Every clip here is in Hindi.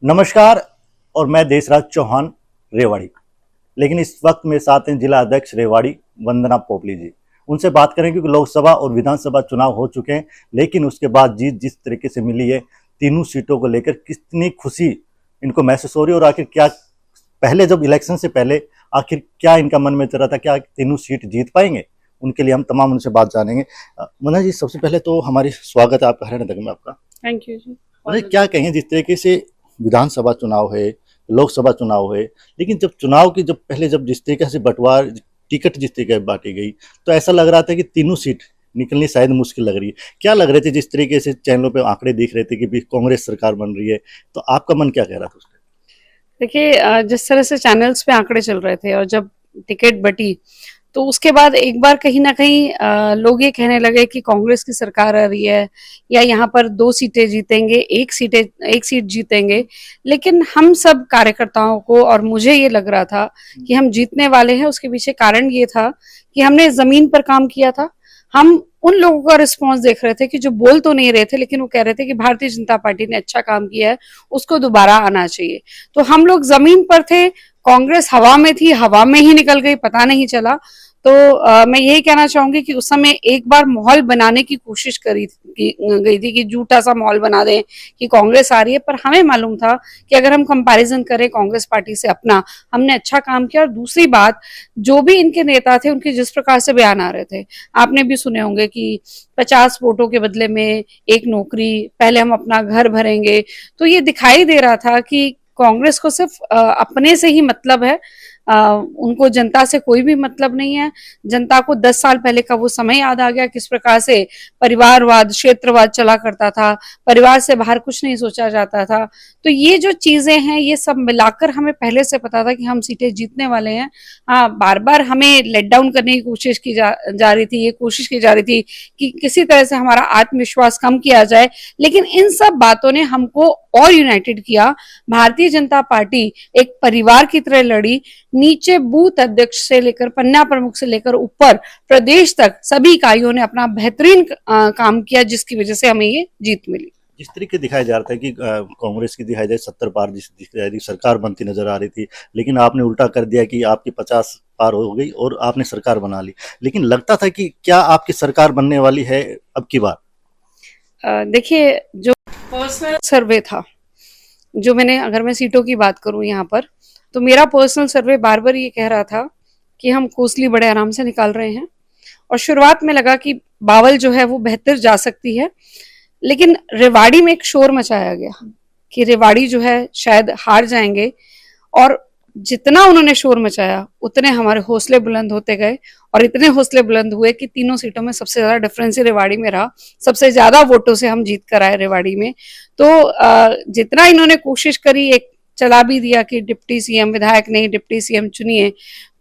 नमस्कार। और मैं देशराज चौहान रेवाड़ी। लेकिन इस वक्त मेरे साथ हैं जिला अध्यक्ष रेवाड़ी वंदना पोपली जी। उनसे बात करें क्योंकि लोकसभा और विधानसभा चुनाव हो चुके हैं, लेकिन उसके बाद जीत जिस तरीके से मिली है तीनों सीटों को लेकर कितनी खुशी इनको महसूस हो रही है, और आखिर क्या पहले जब इलेक्शन से पहले आखिर क्या इनका मन में चल रहा था, क्या तीनों सीट जीत पाएंगे, उनके लिए हम तमाम उनसे बात जानेंगे। वंदना जी, सबसे पहले तो हमारी स्वागत है आपका हरियाणा तक में आपका। थैंक यू जी। अरे क्या कहें, जिस तरीके से विधानसभा चुनाव है, लोकसभा चुनाव है, लेकिन जब चुनाव की जब जिस तरीके से बंटवार टिकट जिस तरीके से बांटी गई, तो ऐसा लग रहा था कि तीनों सीट निकलनी शायद मुश्किल लग रही है। क्या लग रहे थे जिस तरीके से चैनलों पे आंकड़े दिख रहे थे कि भी कांग्रेस सरकार बन रही है, तो आपका मन क्या कह रहा था उसका? देखिए, जिस तरह से चैनल्स पे आंकड़े चल रहे थे और जब टिकट बटी तो उसके बाद एक बार कहीं ना कहीं लोग ये कहने लगे कि कांग्रेस की सरकार आ रही है या यहाँ पर 2 सीटें जीतेंगे, एक सीट जीतेंगे। लेकिन हम सब कार्यकर्ताओं को और मुझे ये लग रहा था कि हम जीतने वाले हैं। उसके पीछे कारण ये था कि हमने जमीन पर काम किया था। हम उन लोगों का रिस्पांस देख रहे थे कि जो बोल तो नहीं रहे थे, लेकिन वो कह रहे थे कि भारतीय जनता पार्टी ने अच्छा काम किया है, उसको दोबारा आना चाहिए। तो हम लोग जमीन पर थे, कांग्रेस हवा में थी, हवा में ही निकल गई, पता नहीं चला। तो मैं यही कहना चाहूंगी कि उस समय एक बार माहौल बनाने की कोशिश गई थी कि झूठा सा माहौल बना दें कि कांग्रेस आ रही है, पर हमें मालूम था कि अगर हम कंपैरिजन करें कांग्रेस पार्टी से अपना, हमने अच्छा काम किया। और दूसरी बात, जो भी इनके नेता थे उनके जिस प्रकार से बयान आ रहे थे, आपने भी सुने होंगे कि 50 वोटों के बदले में एक नौकरी, पहले हम अपना घर भरेंगे। तो ये दिखाई दे रहा था कि कांग्रेस को सिर्फ अपने से ही मतलब है, उनको जनता से कोई भी मतलब नहीं है। जनता को 10 साल पहले का वो समय याद आ गया, किस प्रकार से परिवारवाद, क्षेत्रवाद चला करता था, परिवार से बाहर कुछ नहीं सोचा जाता था। तो ये जो चीजें हैं, ये सब मिलाकर हमें पहले से पता था कि हम सीटें जीतने वाले हैं। हाँ, बार बार हमें लेट डाउन करने की कोशिश की जा रही थी, ये कोशिश की जा रही थी कि किसी तरह से हमारा आत्मविश्वास कम किया जाए, लेकिन इन सब बातों ने हमको और यूनाइटेड किया। भारतीय जनता पार्टी एक परिवार की तरह लड़ी, नीचे बूथ अध्यक्ष से लेकर पन्ना प्रमुख से लेकर ऊपर प्रदेश तक सभी इकाइयों ने अपना बेहतरीन काम किया, जिसकी वजह से हमें ये जीत मिली। जिस तरीके दिखाया जा रहा था कि कांग्रेस की दिखाई जाए 70 पार जिस दिखाई दी सरकार बनती नजर आ रही थी, लेकिन आपने उल्टा कर दिया कि आपकी 50 पार हो गई और आपने सरकार बना ली। लेकिन लगता था कि क्या आपकी सरकार बनने वाली है अब की बार? देखिए, जो पर्सनल सर्वे था, जो मैंने, अगर मैं सीटों की बात करूं यहाँ पर, तो मेरा पर्सनल सर्वे बार बार ये कह रहा था कि हम कोसली बड़े आराम से निकाल रहे हैं। और शुरुआत में लगा कि बावल जो है वो बेहतर जा सकती है, लेकिन रेवाड़ी में एक शोर मचाया गया कि रेवाड़ी जो है शायद हार जाएंगे। और जितना उन्होंने शोर मचाया उतने हमारे हौसले बुलंद होते गए, और इतने हौसले बुलंद हुए कि तीनों सीटों में सबसे ज्यादा डिफरेंस ही रेवाड़ी में रहा। सबसे ज्यादा वोटों से हम जीत कर आए रेवाड़ी में। तो जितना इन्होंने कोशिश करी, एक चला भी दिया कि डिप्टी सीएम, विधायक नहीं डिप्टी सीएम चुनिए,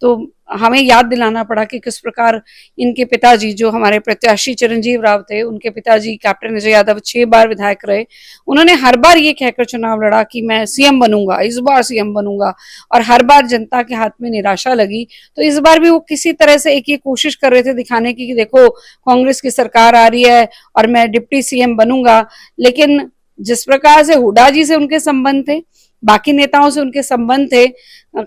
तो हमें याद दिलाना पड़ा कि किस प्रकार इनके पिताजी, जो हमारे प्रत्याशी चिरंजीव राव थे, उनके पिताजी कैप्टन अजय यादव 6 बार विधायक रहे। उन्होंने हर बार ये कहकर चुनाव लड़ा कि मैं सीएम बनूंगा, इस बार सीएम बनूंगा, और हर बार जनता के हाथ में निराशा लगी। तो इस बार भी वो किसी तरह से एक ये कोशिश कर रहे थे दिखाने की कि देखो कांग्रेस की सरकार आ रही है और मैं डिप्टी सीएम बनूंगा। लेकिन जिस प्रकार से हुड्डा जी से उनके संबंध थे, बाकी नेताओं से उनके संबंध थे,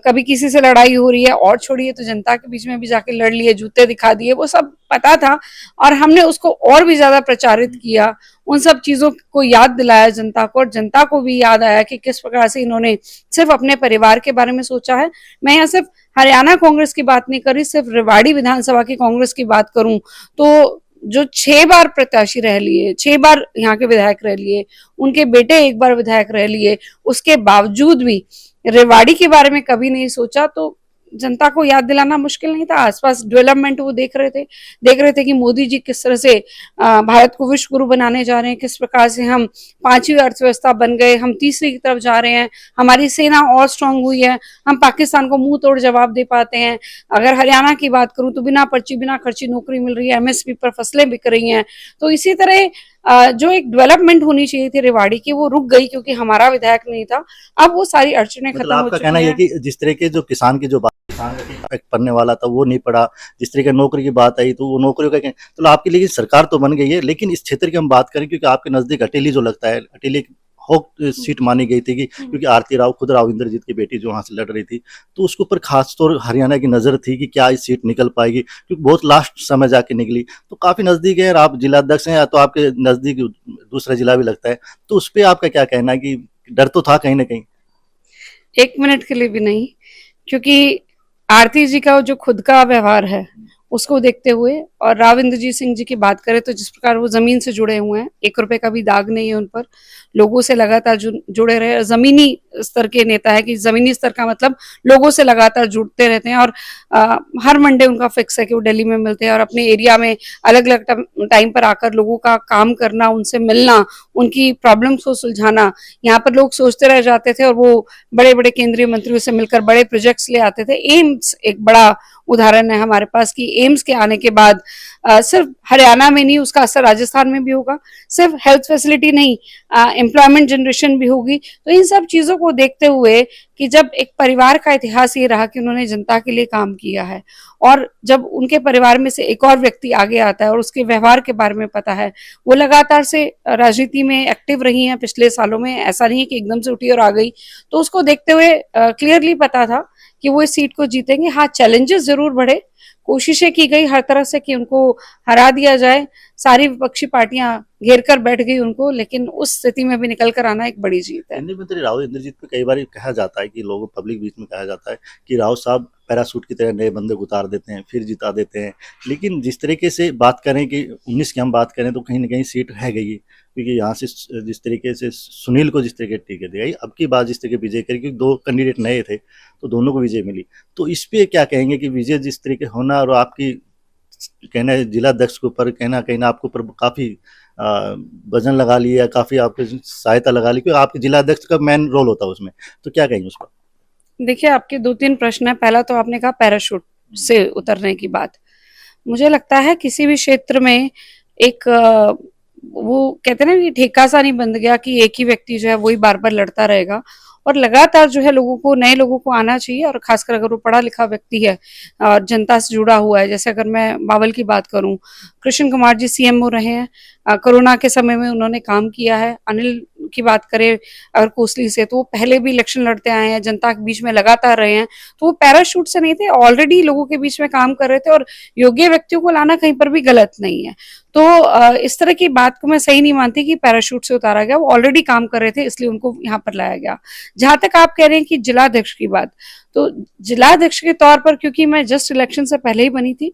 कभी किसी से लड़ाई हो रही है और छोड़िए तो जनता के बीच में भी जाके लड़ लिए, जूते दिखा दिए, वो सब पता था। और हमने उसको और भी ज्यादा प्रचारित किया, उन सब चीजों को याद दिलाया जनता को, और जनता को भी याद आया कि किस प्रकार से इन्होंने सिर्फ अपने परिवार के बारे में सोचा है। मैं यहाँ सिर्फ हरियाणा कांग्रेस की बात नहीं कर रही, सिर्फ रेवाड़ी विधानसभा की कांग्रेस की बात करूं तो जो 6 बार प्रत्याशी रह लिए, 6 बार यहाँ के विधायक रह लिए, उनके बेटे 1 बार विधायक रह लिए, उसके बावजूद भी रेवाड़ी के बारे में कभी नहीं सोचा। तो जनता को याद दिलाना मुश्किल नहीं था। आसपास डेवलपमेंट वो देख रहे थे कि मोदी जी किस तरह से भारत को विश्व गुरु बनाने जा रहे हैं, किस प्रकार से हम 5वीं अर्थव्यवस्था बन गए, हम तीसरी की तरफ जा रहे हैं, हमारी सेना और स्ट्रांग हुई है, हम पाकिस्तान को मुंह तोड़ जवाब दे पाते हैं। अगर हरियाणा की बात करूं तो बिना पर्ची बिना खर्ची नौकरी मिल रही है, एमएसपी पर फसलें बिक रही हैं। तो इसी तरह जो एक डेवलपमेंट होनी चाहिए थी रेवाड़ी की, वो रुक गई क्योंकि हमारा विधायक नहीं था। अब वो सारी अड़चने खत्म हो चुकी हैं। कहना है कि जिस तरह के जो किसान की जो किसान का पढ़ने वाला था वो नहीं पढ़ा, जिस तरह की नौकरी की बात आई तो वो नौकरियों का, तो आपकी लेकिन सरकार तो बन गई है। लेकिन इस क्षेत्र की हम बात करें, क्योंकि आपके नजदीक अटेली जो लगता है, अटेली होप सीट मानी गई थी कि क्योंकि आरती राव खुद राव इंद्रजीत की बेटी जो वहाँ से लड़ रही थी, तो उसके ऊपर खासतौर हरियाणा की नज़र थी कि क्या इस सीट निकल पाएगी, क्योंकि बहुत लास्ट समय जाके निकली। तो काफ़ी नज़दीक है, आप जिला अध्यक्ष हैं, या तो आपके नज़दीक दूसरा जिला भी लगता है, तो उस पर आपका क्या कहना है कि डर तो था कहीं ना कहीं? 1 मिनट के लिए भी नहीं, क्योंकि आरती जी का जो खुद का व्यवहार है उसको देखते हुए, और राव इंद्रजीत सिंह जी की बात करें तो जिस प्रकार वो जमीन से जुड़े हुए हैं, 1 रुपए का भी दाग नहीं है उन पर, लोगों से लगातार जुड़े रहे, जमीनी स्तर के नेता है कि जमीनी स्तर का मतलब लोगों से लगातार जुड़ते रहते हैं, और हर मंडे उनका फिक्स है कि वो दिल्ली में मिलते हैं और अपने एरिया में अलग अलग टाइम पर आकर लोगों का काम करना, उनसे मिलना, उनकी प्रॉब्लम्स को सुलझाना। यहाँ पर लोग सोचते रह जाते थे और वो बड़े बड़े केंद्रीय मंत्रियों से मिलकर बड़े प्रोजेक्ट्स ले आते थे। एम्स एक बड़ा उदाहरण है हमारे पास कि एम्स के आने के बाद सिर्फ हरियाणा में नहीं, उसका असर राजस्थान में भी होगा। सिर्फ हेल्थ फैसिलिटी नहीं, एम्प्लॉयमेंट जनरेशन भी होगी। तो इन सब चीजों को देखते हुए कि जब एक परिवार का इतिहास ये रहा कि उन्होंने जनता के लिए काम किया है, और जब उनके परिवार में से एक और व्यक्ति आगे आता है और उसके व्यवहार के बारे में पता है, वो लगातार से राजनीति में एक्टिव रही हैं पिछले सालों में, ऐसा नहीं है कि एकदम से उठी और आ गई, तो उसको देखते हुए क्लियरली पता था कि वो इस सीट को जीतेंगे। हाँ, चैलेंजेस जरूर बढ़े, कोशिशें की गई हर तरह से कि उनको हरा दिया जाए, सारी विपक्षी पार्टियां घेर कर बैठ गई उनको, लेकिन उस स्थिति में भी निकल कर आना एक बड़ी जीत है। केंद्रीय मंत्री राव इंद्रजीत पे कई बार कहा जाता है कि लोगों पब्लिक बीच में कहा जाता है कि राव साहब पैराशूट की तरह नए बंदे उतार देते हैं फिर जिता देते हैं, लेकिन जिस तरीके से बात करें कि 19 की हम बात करें तो कहीं ना कहीं सीट है गई, क्योंकि यहाँ से जिस तरीके से सुनील को जिस तरीके टिकट दी गई, अब की बात जिस तरीके विजय करी, क्योंकि 2 कैंडिडेट नए थे तो दोनों को विजय मिली, तो इस पे क्या कहेंगे कि विजय जिस तरीके होना, और आपकी कहना है जिला अध्यक्ष के ऊपर कहना कहीं ना आपके ऊपर काफ़ी वजन लगा लिया, काफ़ी आपकी सहायता लगा ली, क्योंकि आपके जिला अध्यक्ष का मेन रोल होता है उसमें, तो क्या कहेंगे उस पर? देखिए, आपके 2-3 प्रश्न है। पहला तो आपने कहा पैराशूट से उतरने की बात। मुझे लगता है किसी भी क्षेत्र में एक वो कहते हैं ना कि ठेका सा नहीं बंध गया कि एक ही व्यक्ति जो है वही बार बार लड़ता रहेगा, और लगातार जो है लोगों को, नए लोगों को आना चाहिए, और खासकर अगर वो पढ़ा लिखा व्यक्ति है और जनता से जुड़ा हुआ है। जैसे अगर मैं बावल की बात करूं, कृष्ण कुमार जी सीएमओ रहे हैं, कोरोना के समय में उन्होंने काम किया है। अनिल की बात करें अगर कोसली से, तो वो पहले भी इलेक्शन लड़ते आए हैं, जनता के बीच में लगातार रहे हैं, तो वो पैराशूट से नहीं थे, ऑलरेडी लोगों के बीच में काम कर रहे थे, और योग्य व्यक्तियों को लाना कहीं पर भी गलत नहीं है। तो इस तरह की बात को मैं सही नहीं मानती कि पैराशूट से उतारा गया, वो ऑलरेडी काम कर रहे थे इसलिए उनको यहाँ पर लाया गया। जहां तक आप कह रहे हैं कि जिलाध्यक्ष की बात, तो जिलाध्यक्ष के तौर पर क्योंकि मैं जस्ट इलेक्शन से पहले ही बनी थी,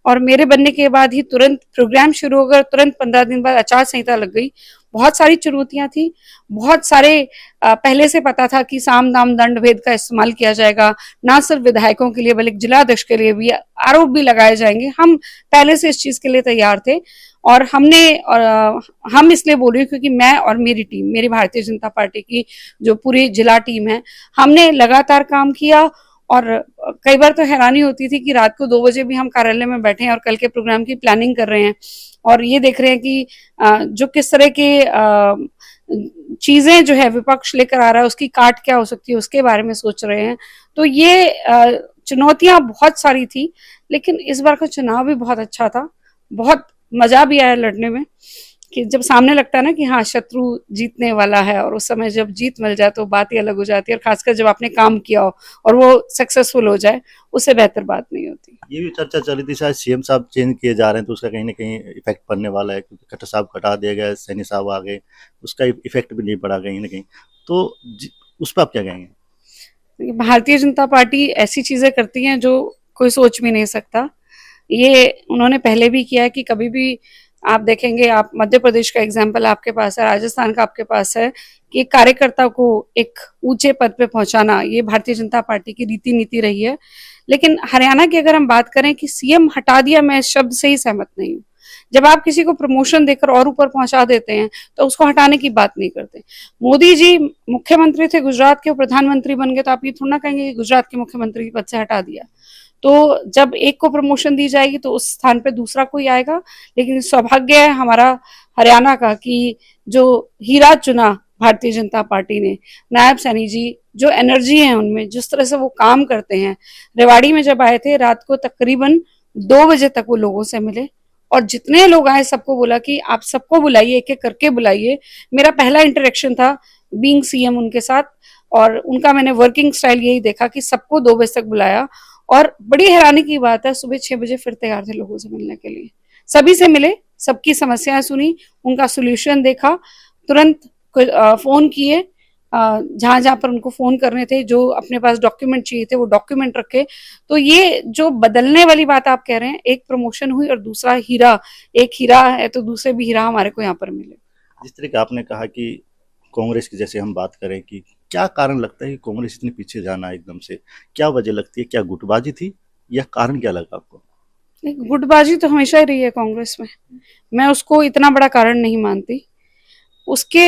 और मेरे बनने के बाद ही तुरंत प्रोग्राम शुरू हो गया, तुरंत 15 दिन बाद आचार संहिता लग गई। बहुत सारी चुनौतियां थी, बहुत सारे पहले से पता था कि साम दाम दंड भेद का इस्तेमाल किया जाएगा, ना सिर्फ विधायकों के लिए बल्कि जिलाध्यक्ष के लिए भी आरोप भी लगाए जाएंगे। हम पहले से इस चीज के लिए तैयार थे, और हम इसलिए बोल रही हूँ क्योंकि मैं और मेरी टीम, मेरी भारतीय जनता पार्टी की जो पूरी जिला टीम है, हमने लगातार काम किया, और कई बार तो हैरानी होती थी कि रात को 2 बजे भी हम कार्यालय में बैठे हैं और कल के प्रोग्राम की प्लानिंग कर रहे हैं, और ये देख रहे हैं कि जो किस तरह के चीजें जो है विपक्ष लेकर आ रहा है उसकी काट क्या हो सकती है उसके बारे में सोच रहे हैं। तो ये चुनौतियां बहुत सारी थी, लेकिन इस बार का चुनाव भी बहुत अच्छा था, बहुत मजा भी आया लड़ने में, कि जब सामने लगता है ना कि हाँ शत्रु जीतने वाला है, और उस समय जब जीत मिल जाए तो बात ही अलग हो जाती है, और खासकर जब आपने काम किया हो और वो सक्सेसफुल हो जाए, उससे बेहतर बात नहीं होती। ये भी चर्चा चल रही थी शायद सीएम साहब चेंज किए जा रहे हैं तो उसका कहीं ना कहीं इफेक्ट पड़ने वाला है, क्योंकि खट्टर साहब हटा दिया गया, सैनी साहब आ गए, उसका इफेक्ट भी नहीं पड़ा कहीं ना कहीं, तो उस पर आप क्या कहेंगे? भारतीय जनता पार्टी ऐसी चीजें करती है जो कोई सोच भी नहीं सकता। ये उन्होंने पहले भी किया है कि कभी भी आप देखेंगे, आप मध्य प्रदेश का एग्जाम्पल आपके पास है, राजस्थान का आपके पास है, कि कार्यकर्ता को एक ऊंचे पद पे पहुंचाना ये भारतीय जनता पार्टी की रीति नीति रही है। लेकिन हरियाणा की अगर हम बात करें कि सीएम हटा दिया, मैं इस शब्द से ही सहमत नहीं हूँ। जब आप किसी को प्रमोशन देकर और ऊपर पहुंचा देते हैं तो उसको हटाने की बात नहीं करते। मोदी जी मुख्यमंत्री थे गुजरात के, प्रधानमंत्री बन गए, तो आप ये थोड़ा ना कहेंगे कि गुजरात के मुख्यमंत्री के पद से हटा दिया। तो जब एक को प्रमोशन दी जाएगी तो उस स्थान पे दूसरा कोई आएगा। लेकिन सौभाग्य है हमारा हरियाणा का कि जो हीरा चुना भारतीय जनता पार्टी ने, नायब सैनी जी, जो एनर्जी है उनमें, जिस तरह से वो काम करते हैं। रेवाड़ी में जब आए थे रात को तकरीबन 2 बजे तक वो लोगों से मिले, और जितने लोग आए सबको बोला कि आप सबको बुलाइए, एक एक करके बुलाइए। मेरा पहला इंटरेक्शन था बीइंग सीएम उनके साथ, और उनका मैंने वर्किंग स्टाइल यही देखा कि सबको 2 बजे तक बुलाया, और बड़ी हैरानी की बात है सुबह 6 बजे फिर तैयार थे लोगों से मिलने के लिए। सभी से मिले, सबकी समस्याएं सुनी, उनका सोल्यूशन देखा, तुरंत फोन किए, जहां जहां पर उनको फोन करने थे, जो अपने पास डॉक्यूमेंट चाहिए थे वो डॉक्यूमेंट रखे। तो ये जो बदलने वाली बात आप कह रहे हैं, एक प्रमोशन हुई और दूसरा हीरा, एक हीरा है तो दूसरे भी हीरा हमारे को यहाँ पर मिले। जिस तरह का आपने कहा कि कांग्रेस की जैसे हम बात करें कि क्या कारण लगता है कि कांग्रेस इतनी पीछे जाना एकदम से, क्या वजह लगती है, क्या गुटबाजी थी या कारण क्या लगा आपको? गुटबाजी तो हमेशा ही रही है कांग्रेस में, मैं उसको इतना बड़ा कारण नहीं मानती। उसके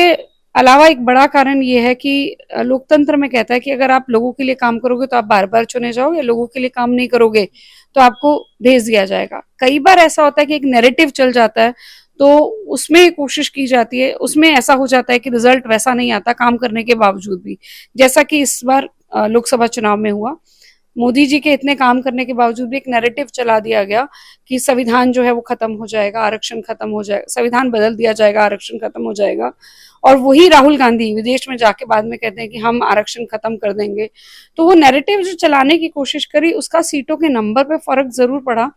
अलावा एक बड़ा कारण ये है कि लोकतंत्र में कहता है कि अगर आप लोगों के लिए काम करोगे तो आप बार बार चुने जाओगे, लोगों के लिए काम नहीं करोगे तो आपको भेज दिया जाएगा। कई बार ऐसा होता है कि एक नैरेटिव चल जाता है, तो उसमें कोशिश की जाती है, उसमें ऐसा हो जाता है कि रिजल्ट वैसा नहीं आता काम करने के बावजूद भी, जैसा कि इस बार लोकसभा चुनाव में हुआ। मोदी जी के इतने काम करने के बावजूद भी एक नैरेटिव चला दिया गया कि संविधान जो है वो खत्म हो जाएगा, आरक्षण खत्म हो जाएगा, संविधान बदल दिया जाएगा, आरक्षण खत्म हो जाएगा। और वही राहुल गांधी विदेश में जाके बाद में कहते हैं कि हम आरक्षण खत्म कर देंगे। तो वो नैरेटिव जो चलाने की कोशिश करी, उसका सीटों के नंबर पे फर्क जरूर पड़ा,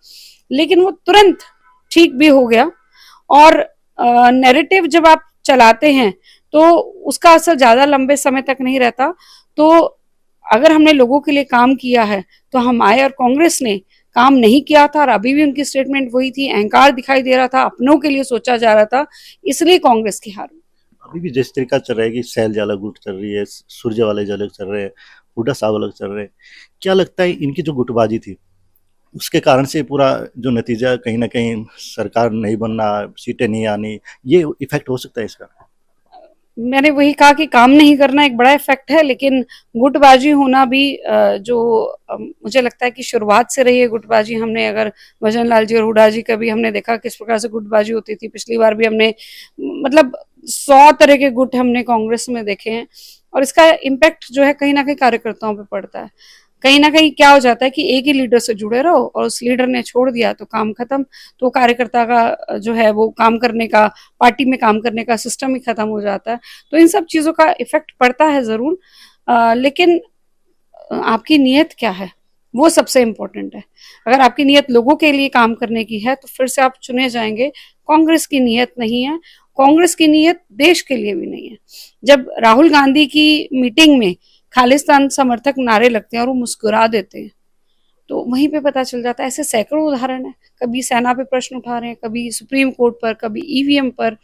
लेकिन वो तुरंत ठीक भी हो गया। और नैरेटिव जब आप चलाते हैं तो उसका असर ज्यादा लंबे समय तक नहीं रहता। तो अगर हमने लोगों के लिए काम किया है तो हम आए, और कांग्रेस ने काम नहीं किया था और अभी भी उनकी स्टेटमेंट वही थी, अहंकार दिखाई दे रहा था, अपनों के लिए सोचा जा रहा था, इसलिए कांग्रेस की हार। अभी भी जिस तरीका चल रहा है कि सैल अलग गुट चल रही है, सुरजेवाला अलग चल रहे हैं, हुड्डा साहब अलग चल रहे हैं, क्या लगता है इनकी जो गुटबाजी थी उसके कारण से पूरा जो नतीजा कहीं ना कहीं सरकार नहीं बनना, सीटें नहीं आनी, ये इफेक्ट हो सकता है इसका? मैंने वही कहा कि काम नहीं करना एक बड़ा इफेक्ट है, लेकिन गुटबाजी होना भी जो मुझे लगता है कि शुरुआत से रही है गुटबाजी। हमने अगर भजन लाल जी और हुड्डा जी का भी हमने देखा किस प्रकार से गुटबाजी होती थी, पिछली बार भी हमने मतलब 100 तरह के गुट हमने कांग्रेस में देखे हैं, और इसका इम्पैक्ट जो है कहीं ना कहीं कार्यकर्ताओं पे पड़ता है। कहीं ना कहीं क्या हो जाता है कि एक ही लीडर से जुड़े रहो और उस लीडर ने छोड़ दिया तो काम खत्म, तो कार्यकर्ता का जो है वो काम करने का, पार्टी में काम करने का सिस्टम ही खत्म हो जाता है। तो इन सब चीजों का इफेक्ट पड़ता है जरूर, लेकिन आपकी नीयत क्या है वो सबसे इम्पोर्टेंट है। अगर आपकी नीयत लोगों के लिए काम करने की है तो फिर से आप चुने जाएंगे। कांग्रेस की नीयत नहीं है, कांग्रेस की नीयत देश के लिए भी नहीं है। जब राहुल गांधी की मीटिंग में खालिस्तान समर्थक नारे लगते हैं और वो मुस्कुरा देते हैं, तो वहीं पे पता चल जाता है। ऐसे सैकड़ों उदाहरण है, कभी सेना पे प्रश्न उठा रहे हैं, कभी सुप्रीम कोर्ट पर, कभी ईवीएम पर।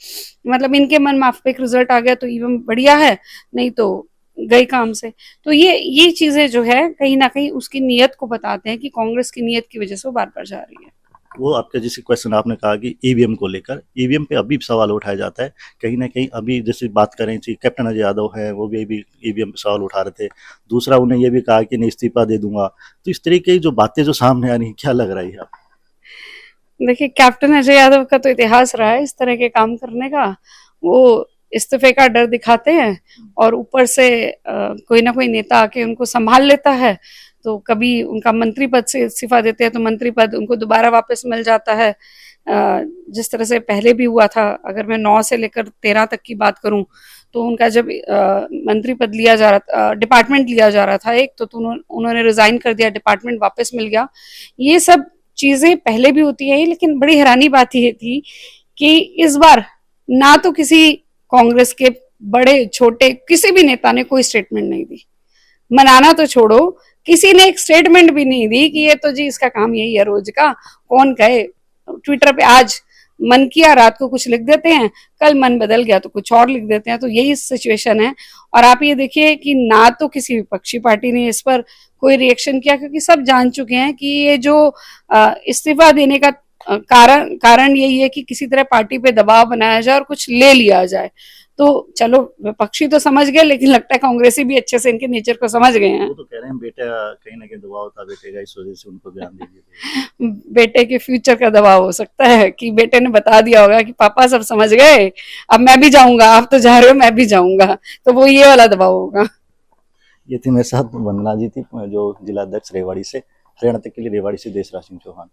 मतलब इनके मन माफिक रिजल्ट आ गया तो ईवीएम बढ़िया है, नहीं तो गई काम से। तो ये चीजें जो है कहीं ना कहीं उसकी नीयत को बताते हैं कि कांग्रेस की नीयत की वजह से वो बार बार जा रही है। वो आपका जैसे क्वेश्चन आपने कहा कि ईवीएम को लेकर, ईवीएम पे अभी सवाल उठाया जाता है कहीं ना कहीं। अभी जैसे बात करें कि कैप्टन अजय यादव है, वो भी अभी ईवीएम पे सवाल उठा रहे थे। दूसरा उन्हें ये भी कहा कि नहीं इस्तीफा दे दूंगा। तो इस तरीके की जो बातें जो सामने आ रही क्या लग रहा है आप? देखिए, कैप्टन अजय यादव का तो इतिहास रहा है इस तरह के काम करने का। वो इस्तीफे का डर दिखाते हैं और ऊपर से कोई ना कोई नेता आके उनको संभाल लेता है, तो कभी उनका मंत्री पद से इस्तीफा देते हैं तो मंत्री पद उनको दोबारा वापस मिल जाता है। जिस तरह से पहले भी हुआ था, अगर मैं 9 से लेकर 13 तक की बात करूं, तो उनका जब मंत्री पद लिया जा रहा था, डिपार्टमेंट लिया जा रहा था एक, तो उन्होंने रिजाइन कर दिया, डिपार्टमेंट वापस मिल गया। ये सब चीजें पहले भी होती है, लेकिन बड़ी हैरानी बात ये थी कि इस बार ना तो किसी कांग्रेस के बड़े छोटे किसी भी नेता ने कोई स्टेटमेंट नहीं दी। मनाना तो छोड़ो, किसी ने एक स्टेटमेंट भी नहीं दी कि ये तो जी इसका काम यही है रोज का। कौन कहे, ट्विटर पे आज मन किया रात को कुछ लिख देते हैं, कल मन बदल गया तो कुछ और लिख देते हैं। तो यही सिचुएशन है। और आप ये देखिए कि ना तो किसी विपक्षी पार्टी ने इस पर कोई रिएक्शन किया, क्योंकि सब जान चुके हैं कि ये जो इस्तीफा देने का कारण यही है कि किसी तरह पार्टी पे दबाव बनाया जाए और कुछ ले लिया जाए। तो चलो, विपक्षी तो समझ गए, लेकिन लगता है कांग्रेसी भी अच्छे से इनके नेचर को समझ गए हैं। वो तो कह रहे हैं बेटा कहीं ना कहीं दबाव था बेटे का, इस वजह से उनको बयान दे दिया। बेटे के फ्यूचर का दबाव हो सकता है कि बेटे ने बता दिया होगा कि पापा सब समझ गए, अब मैं भी जाऊंगा, आप तो जा रहे हो मैं भी जाऊंगा, तो वो ये वाला दबाव होगा। ये थी मेरे साथ वंदना जी थी, जो जिला अध्यक्ष रेवाड़ी से, हरियाणा तक के लिए रेवाड़ी से देशराज सिंह चौहान।